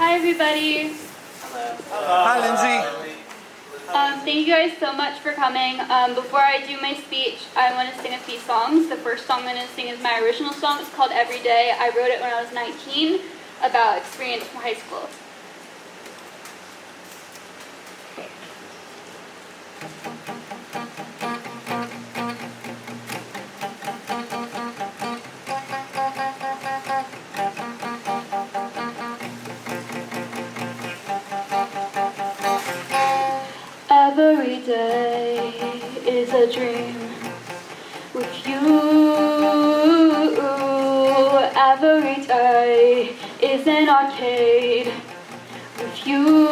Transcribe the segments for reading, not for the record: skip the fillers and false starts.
Hi, everybody. Hi, Lindsay. Thank you guys so much for coming. Before I do my speech, I want to sing a few songs. The first song I'm going to sing is my original song. It's called Every Day. I wrote it when I was 19, about experience from high school. Every day is a dream with you. Every day is an arcade with you.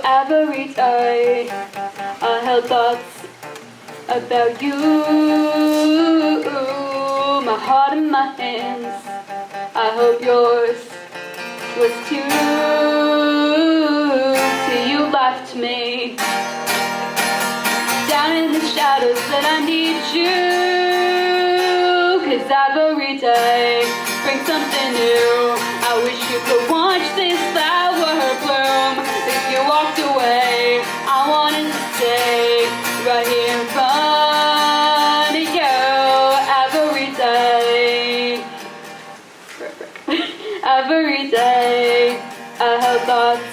Every day I held thoughts about you. My heart in my hands, I hope yours was too. Till you left me down in the shadows, that I need you. 'Cause every day brings something new. I wish you could watch this flower bloom. If you walked away, I wanted to stay right here in front of you. Every day, every day I have thoughts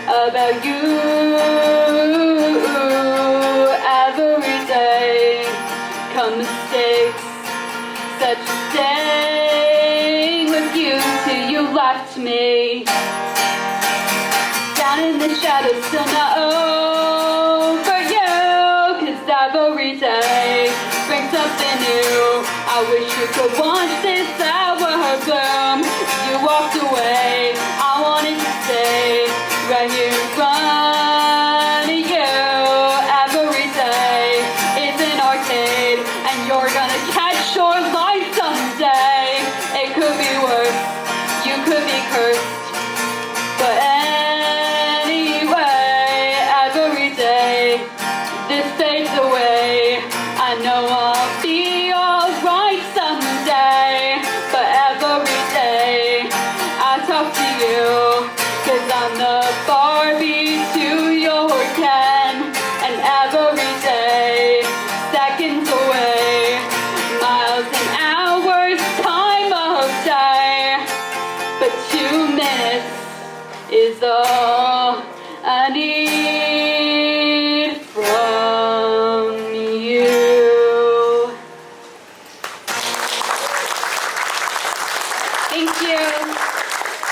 about you. Every day come mistakes, such staying with you till you left me down in the shadows, still not over you. 'Cause every day brings something new. I wish you could watch this flower bloom. You walked away, I wanted to stay right here in front of you. Every day is an arcade, and you're gonna catch your light someday. It could be worse, you could be cursed, but anyway, every day this fades away. I know I'll be alright someday, but every day I talk to you. 'Cause I'm the Barbie to your Ken, and every day, seconds away, miles and hours, time of day, but 2 minutes is all I need from you. Thank you.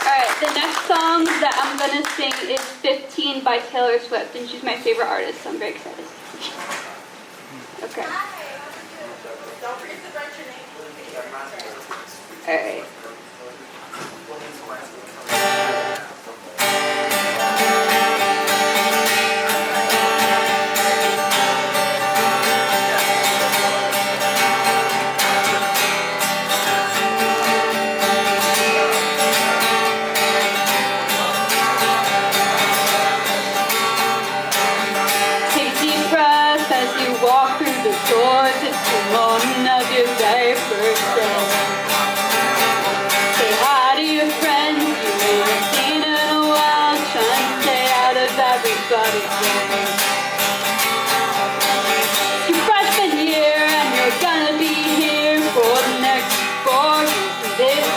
Alright, the next song that I'm going to sing is 15 by Taylor Swift, and she's my favorite artist, so I'm very excited. Okay. Don't forget to write your name. Alright. As you walk through the doors, it's the morning of your very first day. Say hi to your friends you ain't seen in a while, trying to stay out of everybody's way. Your freshman year, and you're gonna be here for the next 4 years of this.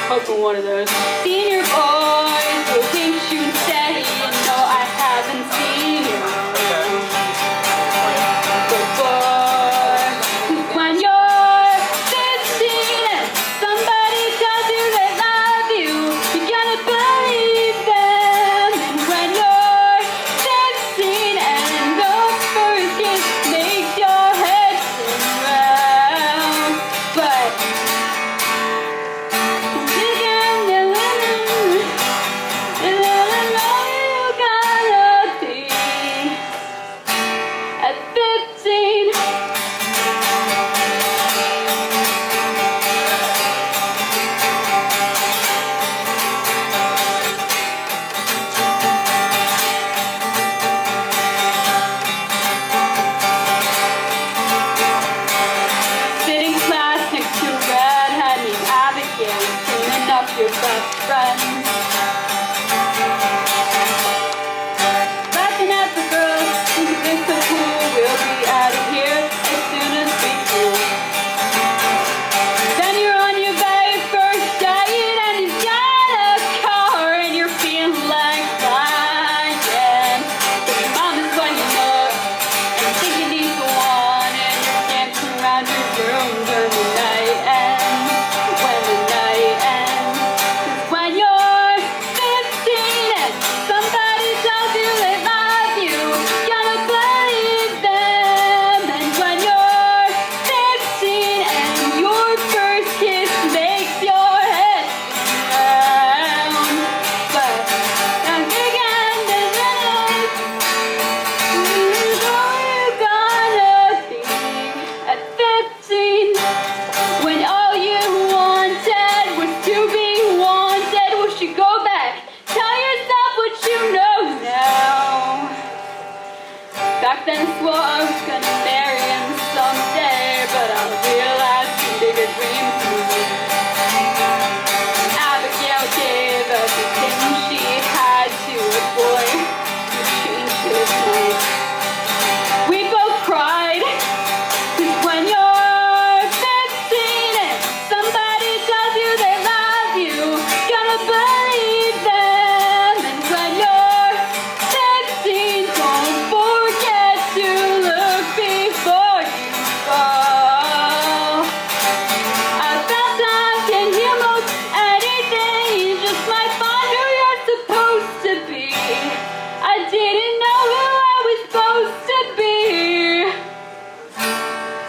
Hoping one of those senior boys will think you say, you know I haven't seen you before. 'Cause when you're 15 and somebody tells you they love you, you gotta believe them. And when you're 16 and those first kiss makes your head spin round, but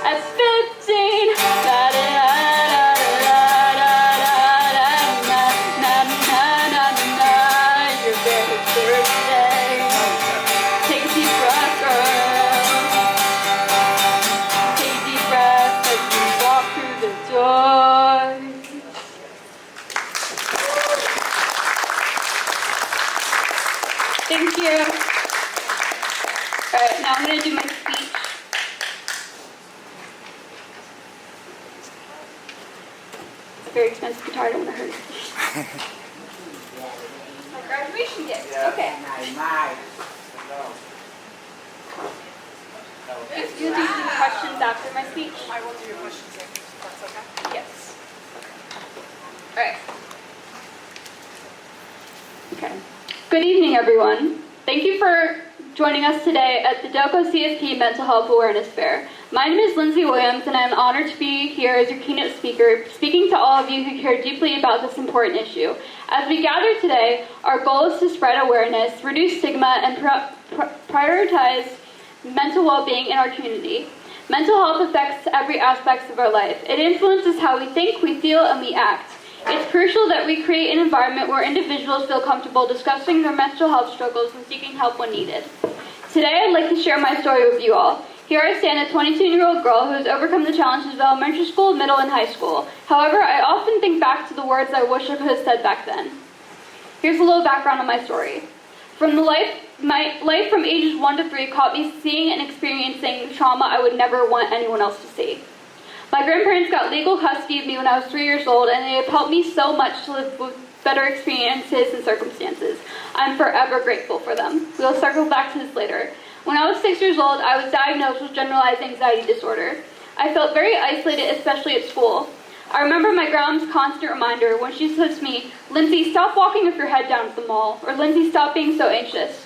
At 15, your very first day. Take a deep breath, girl. Take a deep breath as you walk through the door. Thank you. Alright, now I'm going to do my speech. It's a very expensive guitar, I don't want to hurt it. My graduation gift. Okay. You'll do some questions after my speech. I will do your questions if that's okay. Yes. Alright. Okay. Good evening, everyone. Thank you for joining us today at the DELCO CSP Mental Health Awareness Fair. My name is Lindsay Williams, and I'm honored to be here as your keynote speaker, speaking to all of you who care deeply about this important issue. As we gather today, our goal is to spread awareness, reduce stigma, and prioritize mental well-being in our community. Mental health affects every aspect of our life. It influences how we think, we feel, and we act. It's crucial that we create an environment where individuals feel comfortable discussing their mental health struggles and seeking help when needed. Today, I'd like to share my story with you all. Here I stand, a 22-year-old girl who has overcome the challenges of elementary school, middle, and high school. However, I often think back to the words I wish I could have said back then. Here's a little background on my story. My life from ages 1 to 3 caught me seeing and experiencing trauma I would never want anyone else to see. My grandparents got legal custody of me when I was 3 years old, and they have helped me so much to live with better experiences and circumstances. I'm forever grateful for them. We'll circle back to this later. When I was 6 years old, I was diagnosed with generalized anxiety disorder. I felt very isolated, especially at school. I remember my grandma's constant reminder when she says to me, "Lindsay, stop walking with your head down at the mall," or "Lindsay, stop being so anxious."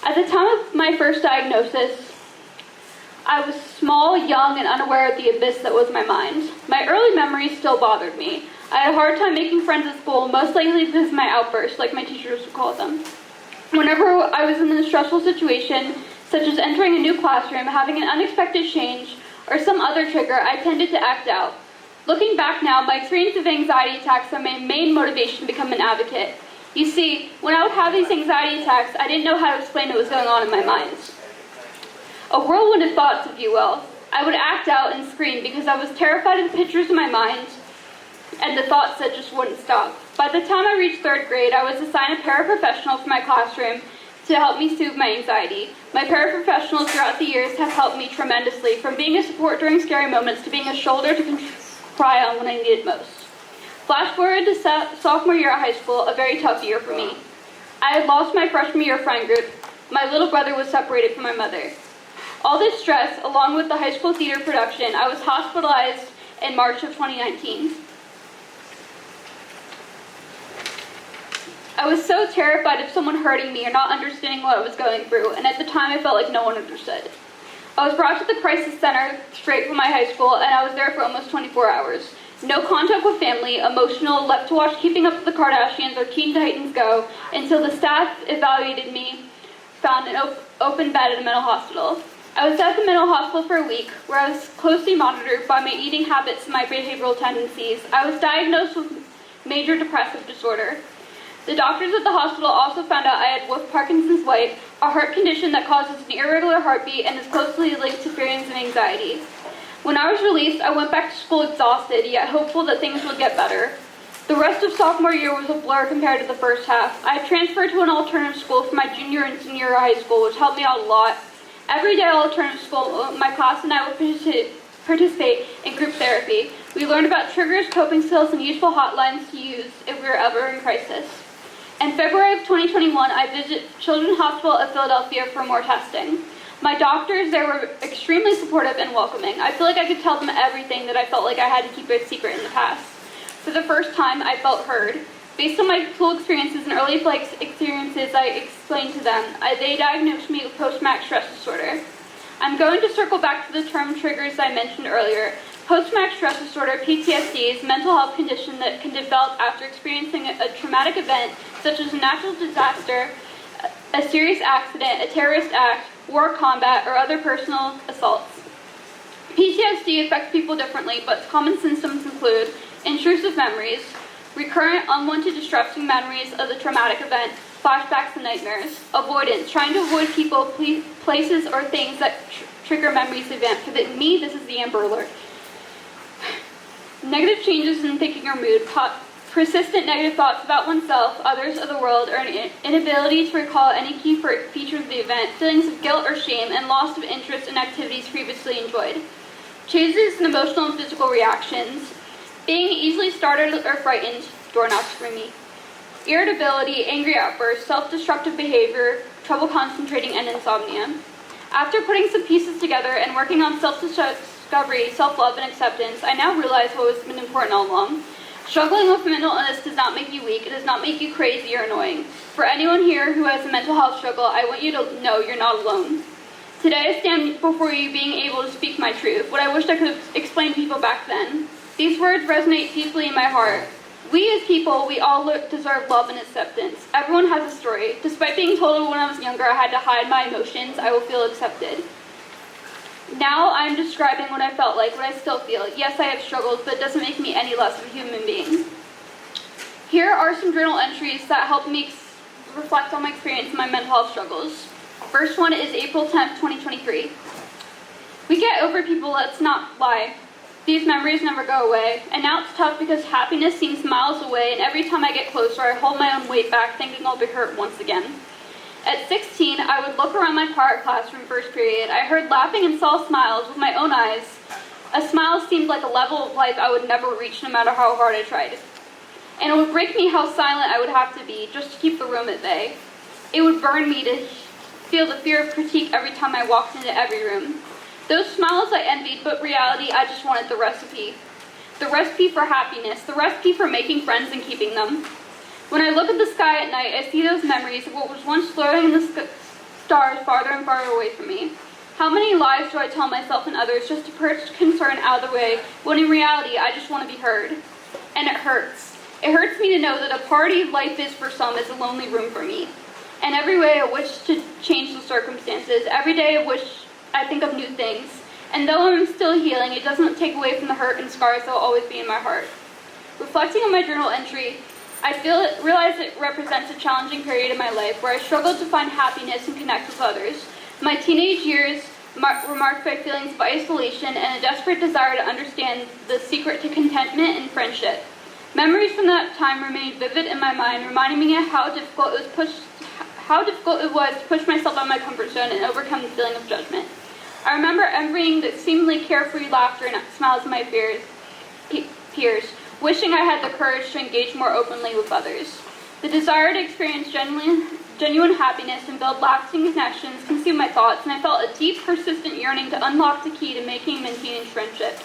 At the time of my first diagnosis, I was small, young, and unaware of the abyss that was my mind. My early memories still bothered me. I had a hard time making friends at school, most likely because of my outbursts, like my teachers would call them. Whenever I was in a stressful situation, such as entering a new classroom, having an unexpected change, or some other trigger, I tended to act out. Looking back now, my experience of anxiety attacks are my main motivation to become an advocate. You see, when I would have these anxiety attacks, I didn't know how to explain what was going on in my mind. A whirlwind of thoughts, if you will. I would act out and scream because I was terrified of the pictures in my mind and the thoughts that just wouldn't stop. By the time I reached 3rd grade, I was assigned a paraprofessional for my classroom to help me soothe my anxiety. My paraprofessionals throughout the years have helped me tremendously, from being a support during scary moments to being a shoulder to cry on when I needed most. Flash forward to sophomore year at high school, a very tough year for me. I had lost my freshman year friend group. My little brother was separated from my mother. All this stress, along with the high school theater production, I was hospitalized in March of 2019. I was so terrified of someone hurting me or not understanding what I was going through, and at the time I felt like no one understood. I was brought to the crisis center straight from my high school, and I was there for almost 24 hours. No contact with family, emotional, left to watch Keeping Up with the Kardashians or Teen Titans Go, until the staff evaluated me, found an open bed at a mental hospital. I was at the mental hospital for a week, where I was closely monitored by my eating habits and my behavioral tendencies. I was diagnosed with major depressive disorder. The doctors at the hospital also found out I had with Parkinson's white, a heart condition that causes an irregular heartbeat and is closely linked to feelings and anxiety. When I was released, I went back to school exhausted, yet hopeful that things would get better. The rest of sophomore year was a blur compared to the first half. I had transferred to an alternative school for my junior and senior year of high school, which helped me out a lot. Every day at alternative school, my class and I would participate in group therapy. We learned about triggers, coping skills, and useful hotlines to use if we were ever in crisis. In February of 2021, I visited Children's Hospital of Philadelphia for more testing. My doctors there were extremely supportive and welcoming. I feel like I could tell them everything that I felt like I had to keep a secret in the past. For the first time, I felt heard. Based on my school experiences and early flight experiences, I explained to them. They diagnosed me with post-traumatic stress disorder. I'm going to circle back to the term triggers I mentioned earlier. Post-traumatic stress disorder, PTSD, is a mental health condition that can develop after experiencing a traumatic event, such as a natural disaster, a serious accident, a terrorist act, war, combat, or other personal assaults. PTSD affects people differently, but common symptoms include intrusive memories, recurrent unwanted distressing memories of the traumatic event, flashbacks and nightmares, avoidance, trying to avoid people, places, or things that trigger memories of the event. For me, this is the Amber Alert. Negative changes in thinking or mood, persistent negative thoughts about oneself, others, or the world, or an inability to recall any key features of the event, feelings of guilt or shame, and loss of interest in activities previously enjoyed. Changes in emotional and physical reactions, being easily startled or frightened, door knocks for me. Irritability, angry outbursts, self-destructive behavior, trouble concentrating, and insomnia. After putting some pieces together and working on self-discovery, self-love, and acceptance, I now realize what has been important all along. Struggling with mental illness does not make you weak. It does not make you crazy or annoying. For anyone here who has a mental health struggle, I want you to know you're not alone. Today I stand before you being able to speak my truth, what I wished I could have explained to people back then. These words resonate deeply in my heart. We as people, we all deserve love and acceptance. Everyone has a story. Despite being told when I was younger I had to hide my emotions, I will feel accepted. Now I'm describing what I felt like, what I still feel. Yes, I have struggled, but it doesn't make me any less of a human being. Here are some journal entries that help me reflect on my experience in my mental health struggles. First one is April 10th, 2023. We get over people, let's not lie. These memories never go away, and now it's tough because happiness seems miles away, and every time I get closer, I hold my own weight back, thinking I'll be hurt once again. At 16, I would look around my art classroom first period. I heard laughing and saw smiles with my own eyes. A smile seemed like a level of life I would never reach no matter how hard I tried. And it would break me how silent I would have to be just to keep the room at bay. It would burn me to feel the fear of critique every time I walked into every room. Those smiles I envied, but reality, I just wanted the recipe. The recipe for happiness, the recipe for making friends and keeping them. When I look at the sky at night, I see those memories of what was once floating in the stars farther and farther away from me. How many lies do I tell myself and others just to push concern out of the way, when in reality, I just want to be heard? And it hurts. It hurts me to know that a party life is for some is a lonely room for me. And every way I wish to change the circumstances, every day I wish I think of new things. And though I'm still healing, it doesn't take away from the hurt and scars that will always be in my heart. Reflecting on my journal entry, I realize it represents a challenging period in my life where I struggled to find happiness and connect with others. My teenage years were marked by feelings of isolation and a desperate desire to understand the secret to contentment and friendship. Memories from that time remain vivid in my mind, reminding me of how difficult it was to push myself out of my comfort zone and overcome the feeling of judgment. I remember envying the seemingly carefree laughter and smiles of my peers, wishing I had the courage to engage more openly with others. The desire to experience genuine happiness and build lasting connections consumed my thoughts, and I felt a deep, persistent yearning to unlock the key to making and maintaining friendships.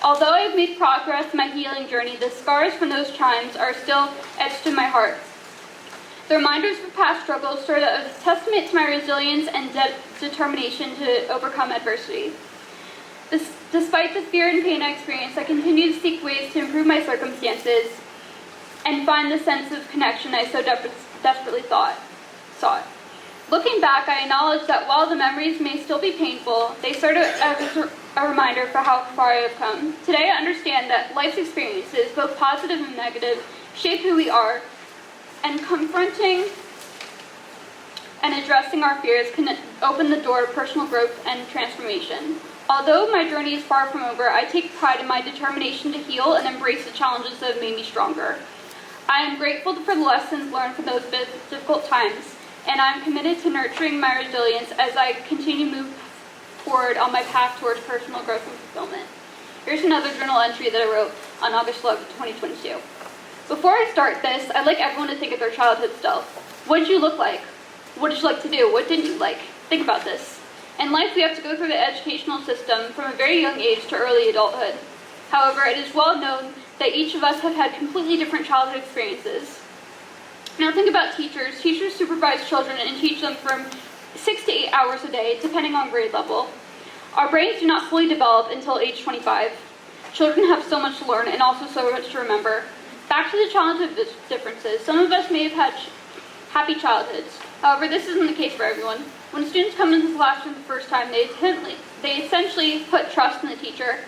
Although I have made progress in my healing journey, the scars from those times are still etched in my heart. The reminders of past struggles serve as a testament to my resilience and determination to overcome adversity. Despite the fear and pain I experienced, I continue to seek ways to improve my circumstances and find the sense of connection I so desperately sought. Looking back, I acknowledge that while the memories may still be painful, they serve as a reminder for how far I have come. Today I understand that life's experiences, both positive and negative, shape who we are, and confronting and addressing our fears can open the door to personal growth and transformation. Although my journey is far from over, I take pride in my determination to heal and embrace the challenges that have made me stronger. I am grateful for the lessons learned from those difficult times, and I am committed to nurturing my resilience as I continue to move forward on my path towards personal growth and fulfillment. Here's another journal entry that I wrote on August 11, 2022. Before I start this, I'd like everyone to think of their childhood self. What did you look like? What did you like to do? What didn't you like? Think about this. In life, we have to go through the educational system from a very young age to early adulthood. However, it is well known that each of us have had completely different childhood experiences. Now think about teachers. Teachers supervise children and teach them from 6 to 8 hours a day, depending on grade level. Our brains do not fully develop until age 25. Children have so much to learn and also so much to remember. Back to the childhood differences. Some of us may have had happy childhoods. However, this isn't the case for everyone. When students come into the classroom the first time, they They essentially put trust in the teacher.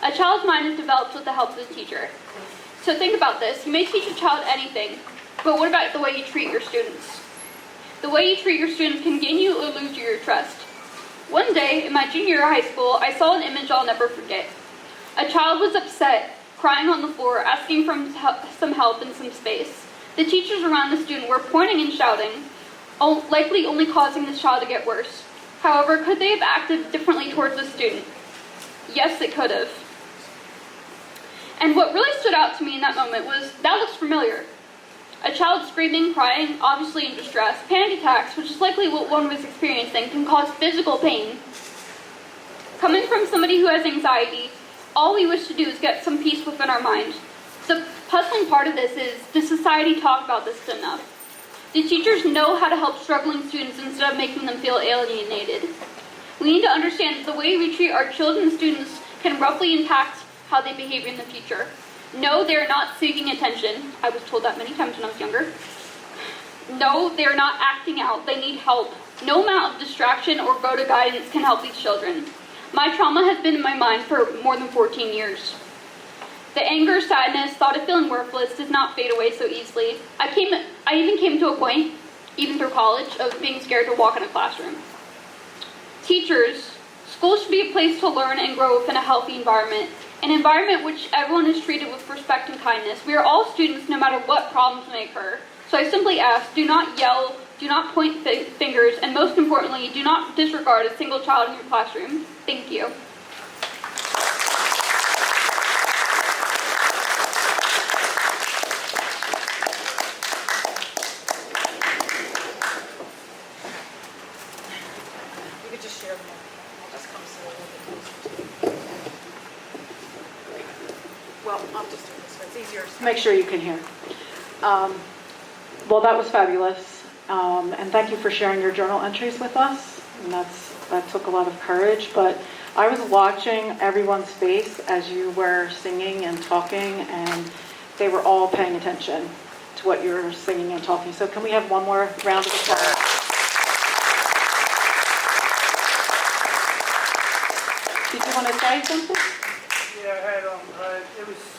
A child's mind is developed with the help of the teacher. So think about this. You may teach a child anything, but what about the way you treat your students? The way you treat your students can gain you or lose you your trust. One day, in my junior year of high school, I saw an image I'll never forget. A child was upset, crying on the floor, asking for some help and some space. The teachers around the student were pointing and shouting, likely only causing this child to get worse. However, could they have acted differently towards the student? Yes, they could have. And what really stood out to me in that moment was, that looks familiar. A child screaming, crying, obviously in distress, panic attacks, which is likely what one was experiencing, can cause physical pain. Coming from somebody who has anxiety, all we wish to do is get some peace within our mind. The puzzling part of this is, does society talk about this enough? Do teachers know how to help struggling students instead of making them feel alienated? We need to understand that the way we treat our children and students can roughly impact how they behave in the future. No, they're not seeking attention. I was told that many times when I was younger. No, they're not acting out. They need help. No amount of distraction or go-to guidance can help these children. My trauma has been in my mind for more than 14 years. The anger, sadness, thought of feeling worthless does not fade away so easily. I even came to a point, even through college, of being scared to walk in a classroom. Teachers, school should be a place to learn and grow within a healthy environment, an environment which everyone is treated with respect and kindness. We are all students no matter what problems may occur. So I simply ask, do not yell, do not point fingers, and most importantly, do not disregard a single child in your classroom. Thank you. You could just share them. I'll just come sit a little bit closer to you. Well, I'll just do this, so it's easier. Make sure you can hear. Well, that was fabulous. And thank you for sharing your journal entries with us. And that took a lot of courage. But I was watching everyone's face as you were singing and talking, and they were all paying attention to what you were singing and talking. So can we have one more round of applause? Did you want to say something? Yeah,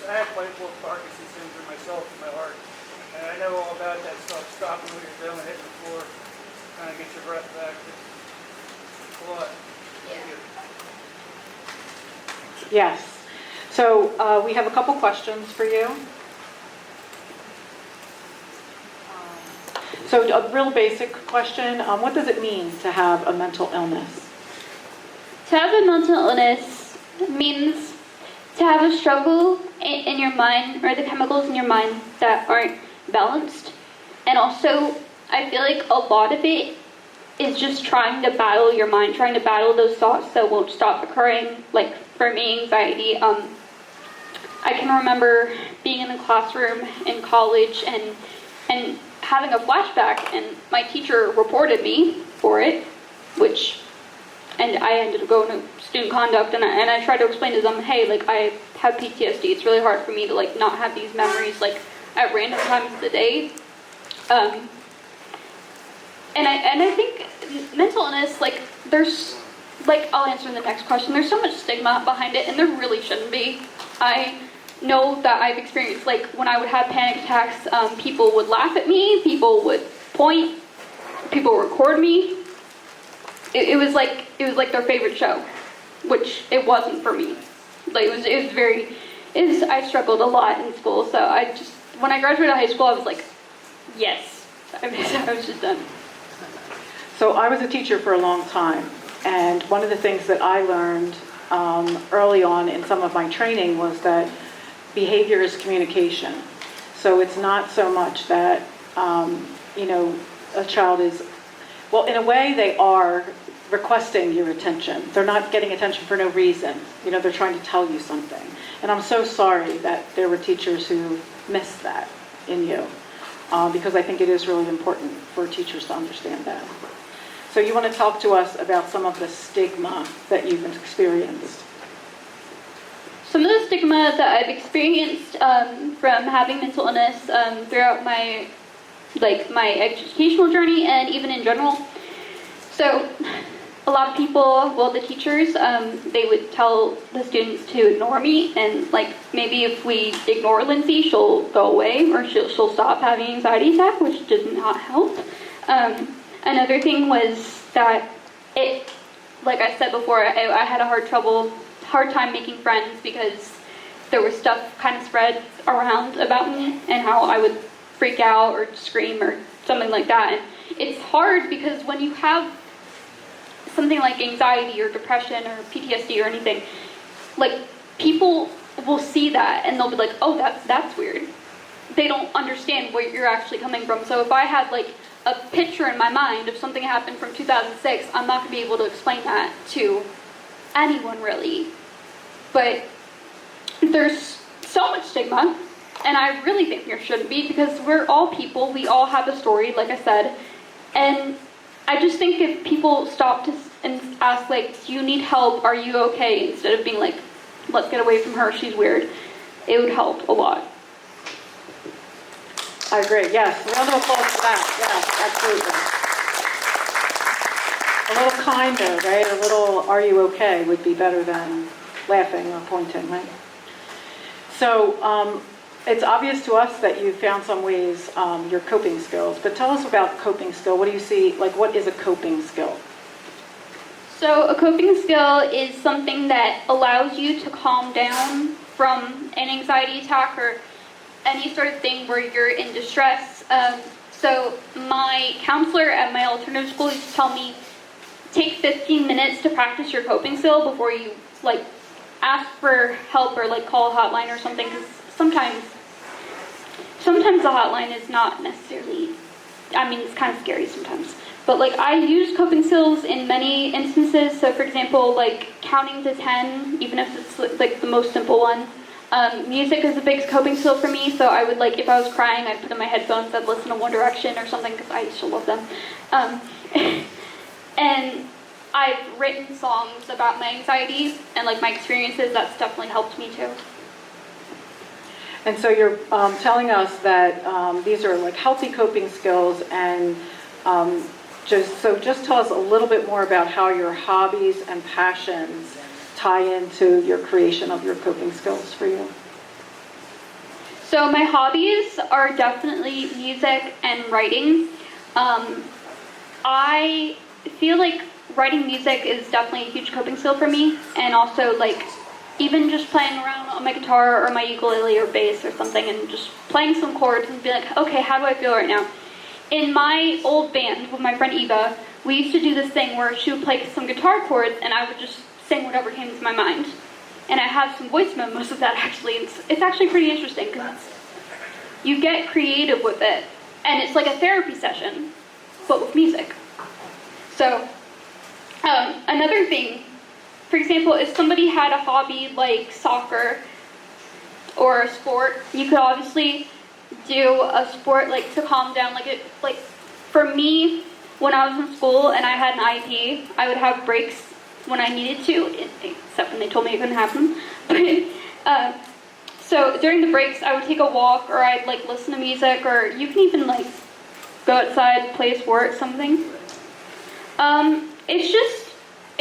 I had playful Parkinson's syndrome myself in my heart, and I know all about that stuff. Stopping what you're doing, hitting the floor, kind of get your breath back. It's a lot. Thank you. Yes. So we have a couple questions for you. So a real basic question, what does it mean to have a mental illness? To have a mental illness means to have a struggle in your mind, or the chemicals in your mind that aren't balanced. And also, I feel like a lot of it is just trying to battle your mind, trying to battle those thoughts that won't stop occurring. Like for me, anxiety. I can remember being in a classroom in college and having a flashback, and my teacher reported me for it, and I ended up going to student conduct, and I tried to explain to them, hey, like, I have PTSD. It's really hard for me to, like, not have these memories, like, at random times of the day. And I think mental illness, like, there's, like, I'll answer the next question. There's so much stigma behind it, and there really shouldn't be. I know that I've experienced, like, when I would have panic attacks, people would laugh at me, people would point, people would record me. It was like their favorite show, which it wasn't for me. Like I struggled a lot in school, so when I graduated high school, I was like, yes, I was just done. So I was a teacher for a long time, and one of the things that I learned early on in some of my training was that behavior is communication. So it's not so much that, a child is, well, in a way they are requesting your attention. They're not getting attention for no reason. They're trying to tell you something. And I'm so sorry that there were teachers who missed that in you, because I think it is really important for teachers to understand that. So you want to talk to us about some of the stigma that you've experienced? Some of the stigma that I've experienced from having mental illness throughout my educational journey and even in general. So a lot of people, well, the teachers, they would tell the students to ignore me, and like maybe if we ignore Lindsay, she'll go away or she'll stop having an anxiety attack, which did not help. Another thing was that it, like I said before, I had a hard time making friends because there was stuff kind of spread around about me and how I would freak out or scream or something like that. And it's hard because when you have something like anxiety or depression or PTSD or anything, like people will see that and they'll be like, oh, that's weird. They don't understand where you're actually coming from. So if I had like a picture in my mind of something that happened from 2006, I'm not going to be able to explain that to anyone really. But there's so much stigma, and I really think there shouldn't be, because we're all people, we all have a story, like I said, and I just think if people stopped and ask, like, do you need help, are you okay, instead of being like, let's get away from her, she's weird, it would help a lot. I agree, yes. A round of applause for that. Yes, absolutely. A little kinder, right? A little, are you okay, would be better than laughing or pointing, right? So it's obvious to us that you found some ways, your coping skills, but tell us about coping skill. What do you see, like what is a coping skill? So a coping skill is something that allows you to calm down from an anxiety attack or any sort of thing where you're in distress. So my counselor at my alternative school used to tell me, take 15 minutes to practice your coping skill before you like ask for help or like call a hotline or something, because sometimes the hotline is not necessarily, I mean, it's kind of scary sometimes. But like I use coping skills in many instances. So for example, like counting to 10, even if it's like the most simple one. Music is a big coping skill for me, so I would like, if I was crying, I'd put in my headphones, I'd listen to One Direction or something, because I used to love them. And I've written songs about my anxiety and like my experiences. That's definitely helped me too. And so you're telling us that these are like healthy coping skills, and just tell us a little bit more about how your hobbies and passions tie into your creation of your coping skills for you. So my hobbies are definitely music and writing. I feel like writing music is definitely a huge coping skill for me, and also like even just playing around on my guitar or my ukulele or bass or something and just playing some chords and be like, okay, how do I feel right now? In my old band with my friend Eva, we used to do this thing where she would play some guitar chords and I would just sing whatever came to my mind. And I have some voice memos of that actually. It's actually pretty interesting because you get creative with it, and it's like a therapy session, but with music. So another thing, for example, if somebody had a hobby like soccer or a sport, you could obviously do a sport like to calm down. Like for me, when I was in school and I had an IEP, I would have breaks when I needed to, except when they told me I couldn't have them. But so during the breaks, I would take a walk, or I'd like listen to music, or you can even like go outside, play a sport, something.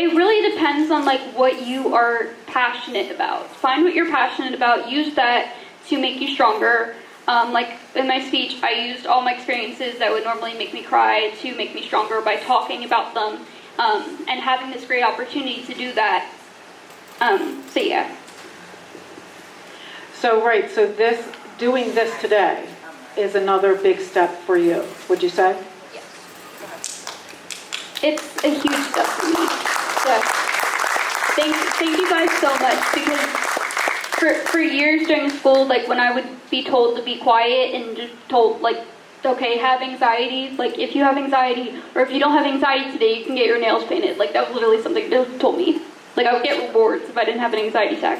It really depends on like what you are passionate about. Find what you're passionate about, use that to make you stronger. Like in my speech, I used all my experiences that would normally make me cry to make me stronger by talking about them, and having this great opportunity to do that. So yeah. So right, so doing this today is another big step for you, would you say? Yes. Go ahead. It's a huge step for me. So thank you guys so much, because for years during school, like when I would be told to be quiet and just told like, okay, have anxiety, like if you have anxiety, or if you don't have anxiety today, you can get your nails painted. Like that was literally something they told me. Like I would get rewards if I didn't have an anxiety attack.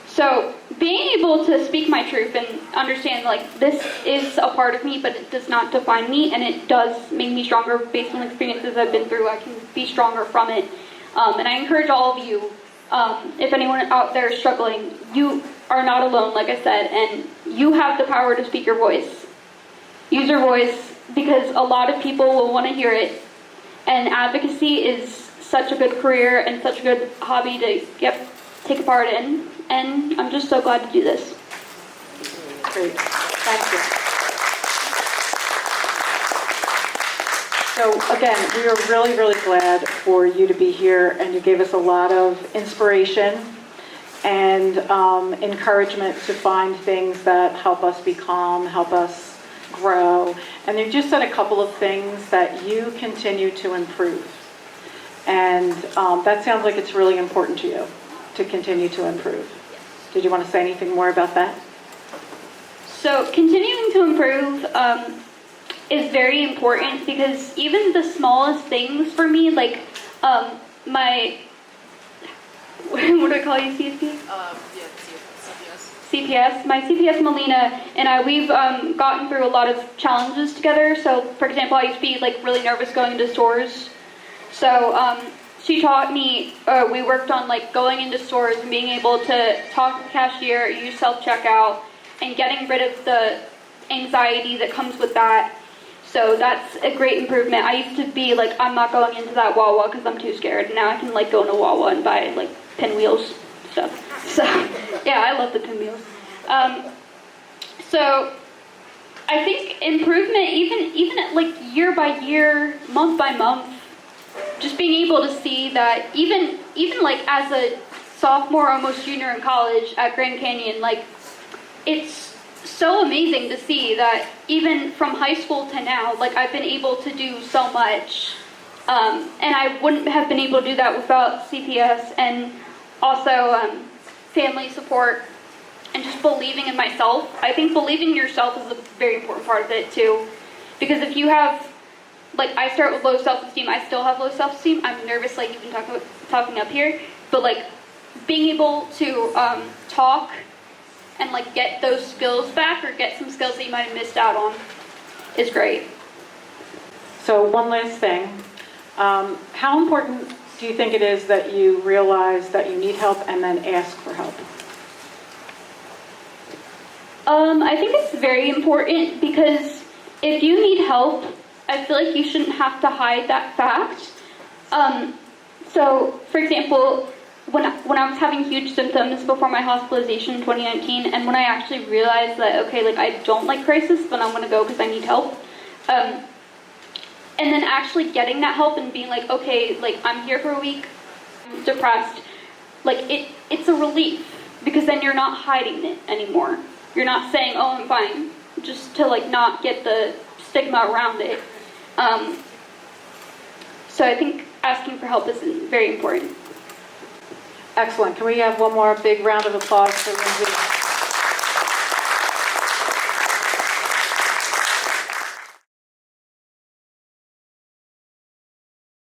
So being able to speak my truth and understand like this is a part of me, but it does not define me, and it does make me stronger based on the experiences I've been through. I can be stronger from it. And I encourage all of you, if anyone out there is struggling, you are not alone, like I said, and you have the power to speak your voice. Use your voice, because a lot of people will want to hear it, And advocacy is such a good career and such a good hobby to take a part in. And I'm just so glad to do this. Great. Thank you. So again, we are really, really glad for you to be here, and you gave us a lot of inspiration and encouragement to find things that help us be calm, help us grow. And you just said a couple of things that you continue to improve. And that sounds like it's really important to you to continue to improve. Did you want to say anything more about that? So continuing to improve is very important, because even the smallest things for me, like my, what do I call you, CSP? CPS. CPS. My CPS, Melina, and I, we've gotten through a lot of challenges together. So, for example, I used to be like really nervous going into stores. So she taught me, we worked on like going into stores and being able to talk to the cashier, use self-checkout, and getting rid of the anxiety that comes with that. So that's a great improvement. I used to be like, I'm not going into that Wawa because I'm too scared. Now I can like go into Wawa and buy like pinwheels stuff. So yeah, I love the pinwheels. So I think improvement, even at like year by year, month by month, just being able to see that even like as a sophomore, almost junior in college at Grand Canyon, like it's so amazing to see that even from high school to now, like I've been able to do so much, and I wouldn't have been able to do that without CPS, and also family support, and just believing in myself. I think believing in yourself is a very important part of it too, because if you have, like I start with low self-esteem, I still have low self-esteem, I'm nervous like even talking up here, but like being able to talk and like get those skills back, or get some skills that you might have missed out on, is great. So one last thing. How important do you think it is that you realize that you need help and then ask for help? I think it's very important, because if you need help, I feel like you shouldn't have to hide that fact. So, for example, when I was having huge symptoms before my hospitalization in 2019, and when I actually realized that, okay, like I don't like crisis, but I'm going to go because I need help, and then actually getting that help and being like, okay, like I'm here for a week, I'm depressed, like it's a relief, because then you're not hiding it anymore. You're not saying, oh, I'm fine, just to like not get the stigma around it. So I think asking for help is very important. Excellent. Can we have one more big round of applause for Lindsay?